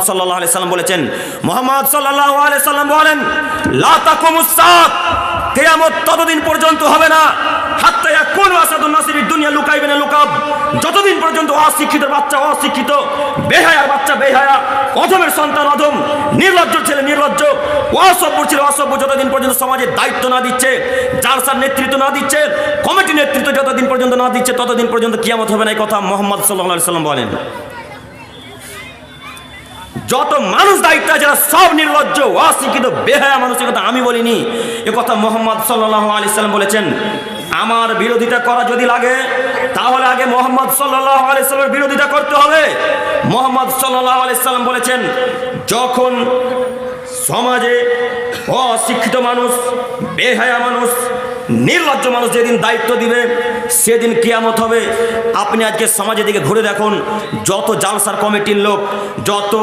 সাল্লাল্লাহু আলাইহি সাল্লাম বলেছেন, মুহাম্মদ সাল্লাল্লাহু আলাইহি সাল্লাম বলেন, লা তাকুমুস সাআত, কিয়ামত ততদিন পর্যন্ত হবে না হাত্তা ইয়াকুনু আসাদুন নাসিরিদ দুনিয়া লুকাইবেনা লুকাব, যতদিন পর্যন্ত অশিক্ষিত বাচ্চা অশিক্ষিত, বেহায়ার বাচ্চা বেহায়া, অধমের সন্তান অধম, নির্লজ্জ ছেলে নির্লজ্জ, অসভ্য ছেলে অসভ্য যতদিন পর্যন্ত সমাজের দায়িত্ব না দিচ্ছে, জালসার নেতৃত্ব না দিচ্ছে, কমিটি নেতৃত্ব যতদিন পর্যন্ত না দিচ্ছে, ততদিন পর্যন্ত কিয়ামত হবে না। এই কথা মুহাম্মদ সাল্লাল্লাহু আলাইহি সাল্লাম বলেন। যত মানুষ দায়িত্ব আছে সব নির্লজ্জ অশিক্ষিত বেহায়া মানুষ, কথা আমি বলিনি, এ কথা মুহাম্মদ সাল্লাল্লাহু আলাইহি সাল্লাম বলেছেন। আমার বিরোধিতা করা যদি লাগে তাহলে আগে মুহাম্মদ সাল্লাল্লাহু আলাইহি সাল্লামের বিরোধিতা করতে হবে। মুহাম্মদ সাল্লাল্লাহু আলাইহি সাল্লাম বলেছেন, যখন সমাজে অশিক্ষিত মানুষ বেহায়া মানুষ নির্লজ্জ মানুষ যেদিন দায়িত্ব দিবে সেদিন কিয়ামত হবে। আপনি আজকে সমাজের দিকে ঘুরে দেখুন, যত জালসার কমিটির লোক, যত